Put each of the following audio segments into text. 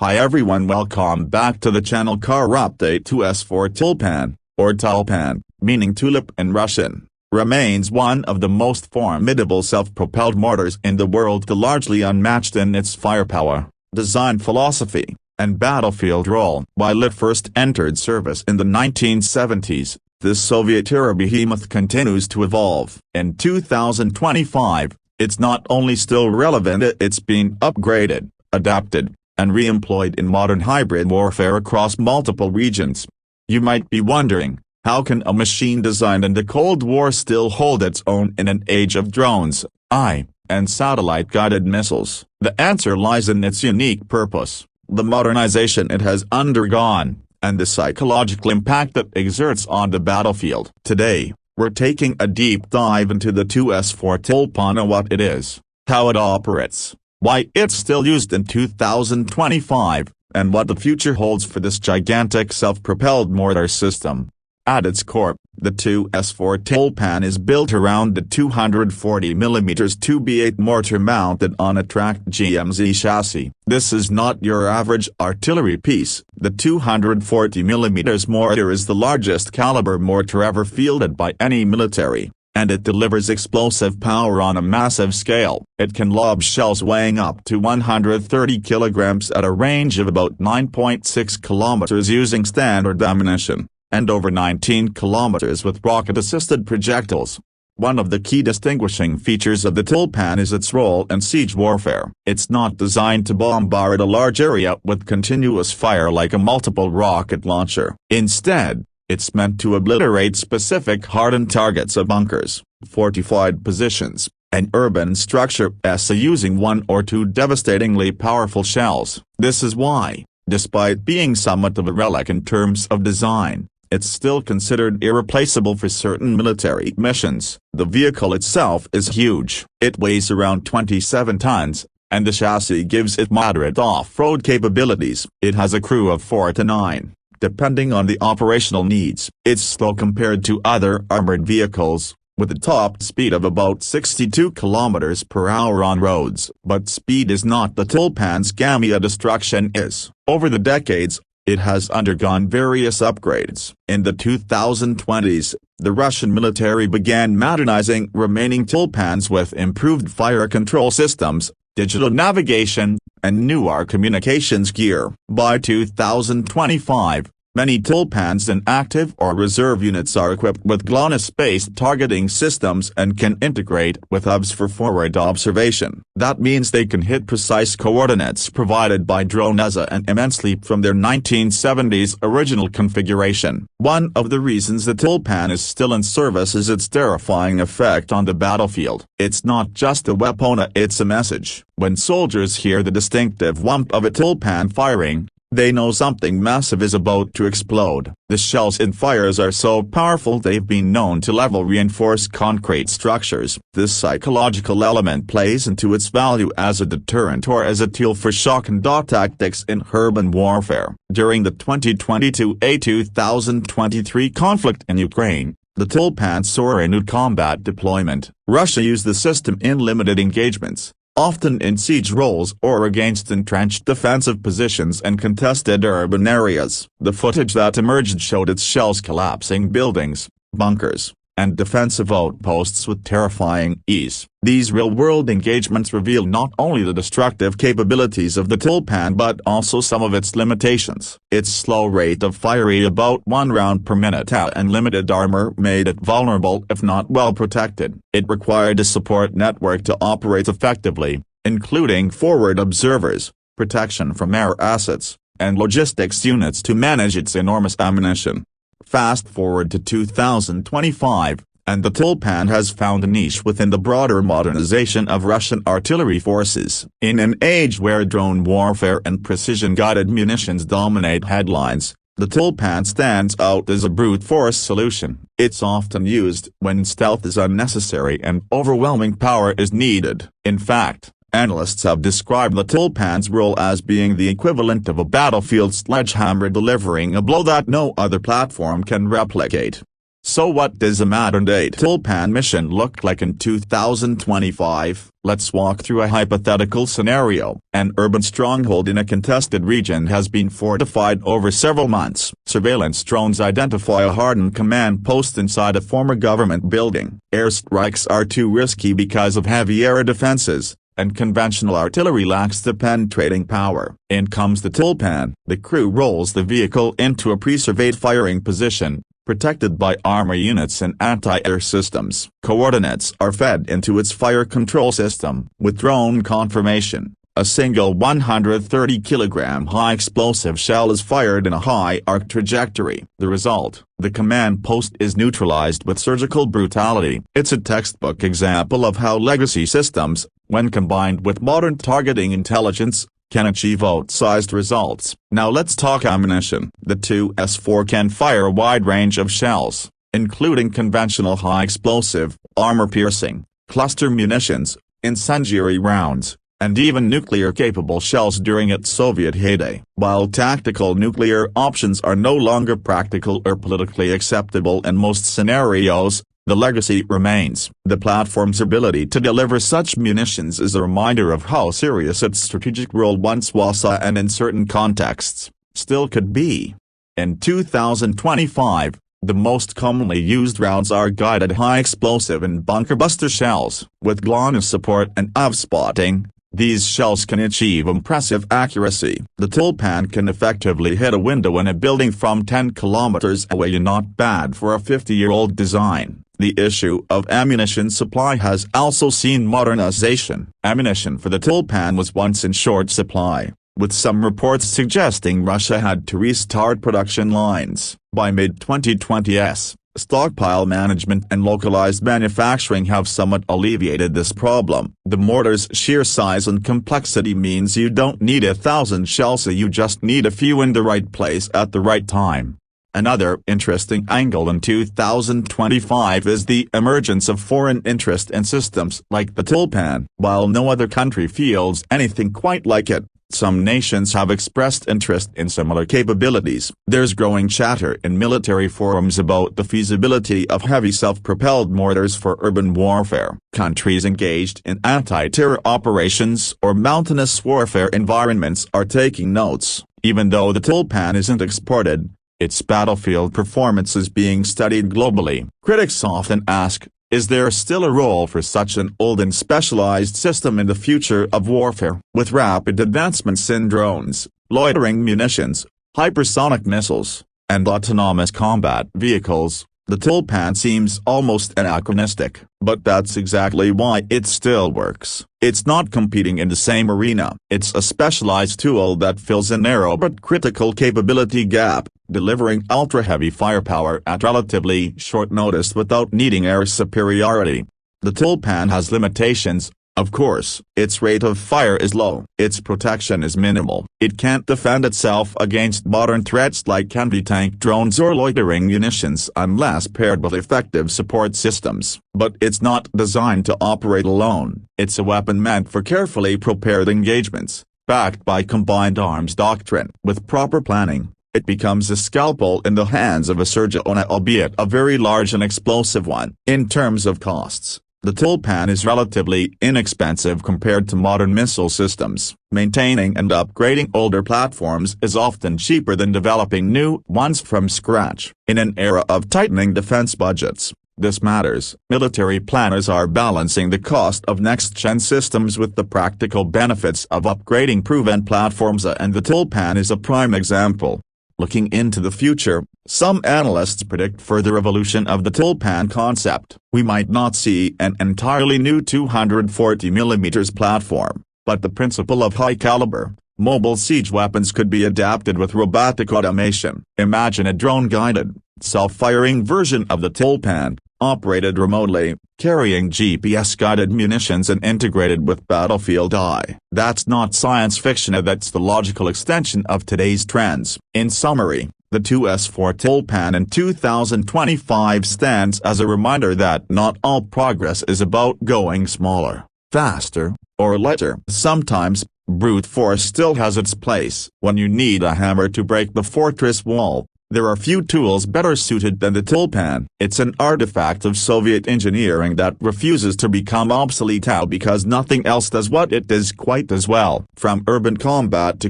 Hi everyone, welcome back to the channel. Car update. 2S4 Tyulpan, or Tulpan, meaning tulip in Russian, remains one of the most formidable self-propelled mortars in the world, largely unmatched in its firepower, design philosophy, and battlefield role. While it first entered service in the 1970s, this Soviet-era behemoth continues to evolve. In 2025, it's not only still relevant, it's been upgraded, adapted, and re-employed in modern hybrid warfare across multiple regions. You might be wondering, how can a machine designed in the Cold War still hold its own in an age of drones, AI, and satellite-guided missiles? The answer lies in its unique purpose, the modernization it has undergone, and the psychological impact it exerts on the battlefield. Today, we're taking a deep dive into the 2S4 Tyulpan and what it is, how it operates, why it's still used in 2025, and what the future holds for this gigantic self-propelled mortar system. At its core, the 2S4 Tyulpan is built around the 240mm 2B8 mortar mounted on a tracked GMZ chassis. This is not your average artillery piece. The 240mm mortar is the largest caliber mortar ever fielded by any military, and it delivers explosive power on a massive scale. It can lob shells weighing up to 130 kilograms at a range of about 9.6 kilometers using standard ammunition, and over 19 kilometers with rocket-assisted projectiles. One of the key distinguishing features of the Tyulpan is its role in siege warfare. It's not designed to bombard a large area with continuous fire like a multiple rocket launcher. Instead, it's meant to obliterate specific hardened targets of bunkers, fortified positions, and urban structures using one or two devastatingly powerful shells. This is why, despite being somewhat of a relic in terms of design, it's still considered irreplaceable for certain military missions. The vehicle itself is huge. It weighs around 27 tons, and the chassis gives it moderate off-road capabilities. It has a crew of 4 to 9. Depending on the operational needs. It's slow compared to other armored vehicles, with a top speed of about 62 km per hour on roads. But speed is not the Tyulpan's gamma, destruction is. Over the decades, it has undergone various upgrades. In the 2020s, the Russian military began modernizing remaining Tyulpans with improved fire control systems, digital navigation, and newer communications gear. By 2025, many Tyulpans in active or reserve units are equipped with GLONASS-based targeting systems and can integrate with hubs for forward observation. That means they can hit precise coordinates provided by drones and immensely from their 1970s original configuration. One of the reasons the Tyulpan is still in service is its terrifying effect on the battlefield. It's not just a weapon, it's a message. When soldiers hear the distinctive whump of a Tyulpan firing, they know something massive is about to explode. The shells it fires are so powerful they've been known to level reinforced concrete structures. This psychological element plays into its value as a deterrent or as a tool for shock and awe tactics in urban warfare. During the 2022-2023 conflict in Ukraine, the Tyulpan saw a new combat deployment. Russia used the system in limited engagements, often in siege roles or against entrenched defensive positions and contested urban areas. The footage that emerged showed its shells collapsing buildings, bunkers, and defensive outposts with terrifying ease. These real-world engagements reveal not only the destructive capabilities of the Tyulpan but also some of its limitations. Its slow rate of fire, about 1 round per minute, and limited armor made it vulnerable if not well protected. It required a support network to operate effectively, including forward observers, protection from air assets, and logistics units to manage its enormous ammunition. Fast forward to 2025, and the Tyulpan has found a niche within the broader modernization of Russian artillery forces. In an age where drone warfare and precision-guided munitions dominate headlines, the Tyulpan stands out as a brute force solution. It's often used when stealth is unnecessary and overwhelming power is needed. In fact, analysts have described the Tyulpan's role as being the equivalent of a battlefield sledgehammer delivering a blow that no other platform can replicate. So what does a modern-day Tulpan mission look like in 2025? Let's walk through a hypothetical scenario. An urban stronghold in a contested region has been fortified over several months. Surveillance drones identify a hardened command post inside a former government building. Airstrikes are too risky because of heavy air defenses, and conventional artillery lacks the penetrating power. In comes the Tulpan. The crew rolls the vehicle into a pre-surveyed firing position, protected by armor units and anti-air systems. Coordinates are fed into its fire control system. With drone confirmation, a single 130-kilogram high-explosive shell is fired in a high-arc trajectory. The result: the command post is neutralized with surgical brutality. It's a textbook example of how legacy systems, when combined with modern targeting intelligence, can achieve outsized results. Now let's talk ammunition. The 2S4 can fire a wide range of shells, including conventional high-explosive, armor-piercing, cluster munitions, incendiary rounds, and even nuclear-capable shells during its Soviet heyday. While tactical nuclear options are no longer practical or politically acceptable in most scenarios, the legacy remains. The platform's ability to deliver such munitions is a reminder of how serious its strategic role once was and in certain contexts, still could be. In 2025, the most commonly used rounds are guided high-explosive and bunker-buster shells. With GLONASS support and AV spotting, these shells can achieve impressive accuracy. The Tulpan can effectively hit a window in a building from 10 kilometers away, not bad for a 50-year-old design. The issue of ammunition supply has also seen modernization. Ammunition for the Tulpan was once in short supply, with some reports suggesting Russia had to restart production lines. By mid-2020s, stockpile management and localized manufacturing have somewhat alleviated this problem. The mortar's sheer size and complexity means you don't need 1,000 shells, you just need a few in the right place at the right time. Another interesting angle in 2025 is the emergence of foreign interest in systems like the Tulpan. While no other country fields anything quite like it, some nations have expressed interest in similar capabilities. There's growing chatter in military forums about the feasibility of heavy self-propelled mortars for urban warfare. Countries engaged in anti-terror operations or mountainous warfare environments are taking notes. Even though the Tulpan isn't exported, its battlefield performance is being studied globally. Critics often ask, is there still a role for such an old and specialized system in the future of warfare? With rapid advancements in drones, loitering munitions, hypersonic missiles, and autonomous combat vehicles, the Tulpan seems almost anachronistic. But that's exactly why it still works. It's not competing in the same arena. It's a specialized tool that fills a narrow but critical capability gap, delivering ultra-heavy firepower at relatively short notice without needing air superiority. The Tulpan has limitations. Of course, its rate of fire is low. Its protection is minimal. It can't defend itself against modern threats like anti-tank drones or loitering munitions unless paired with effective support systems. But it's not designed to operate alone. It's a weapon meant for carefully prepared engagements, backed by combined arms doctrine. With proper planning, it becomes a scalpel in the hands of a surgeon, albeit a very large and explosive one. In terms of costs, the Tulpan is relatively inexpensive compared to modern missile systems. Maintaining and upgrading older platforms is often cheaper than developing new ones from scratch. In an era of tightening defense budgets, this matters. Military planners are balancing the cost of next-gen systems with the practical benefits of upgrading proven platforms, and the Tulpan is a prime example. Looking into the future, some analysts predict further evolution of the Tulpan concept. We might not see an entirely new 240mm platform, but the principle of high-caliber, mobile siege weapons could be adapted with robotic automation. Imagine a drone-guided, self-firing version of the Tulpan, operated remotely, carrying GPS-guided munitions and integrated with battlefield AI. That's not science fiction, that's the logical extension of today's trends. In summary, the 2S4 Tyulpan in 2025 stands as a reminder that not all progress is about going smaller, faster, or lighter. Sometimes, brute force still has its place. When you need a hammer to break the fortress wall, There are few tools better suited than the Tyulpan. It's an artifact of Soviet engineering that refuses to become obsolete because nothing else does what it does quite as well. From urban combat to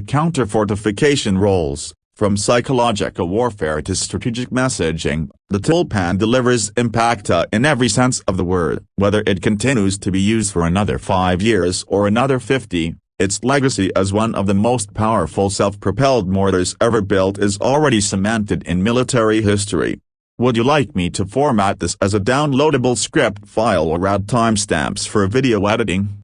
counter-fortification roles, from psychological warfare to strategic messaging, the Tyulpan delivers impact in every sense of the word. Whether it continues to be used for another 5 years or another 50, its legacy as one of the most powerful self-propelled mortars ever built is already cemented in military history. Would you like me to format this as a downloadable script file or add timestamps for video editing?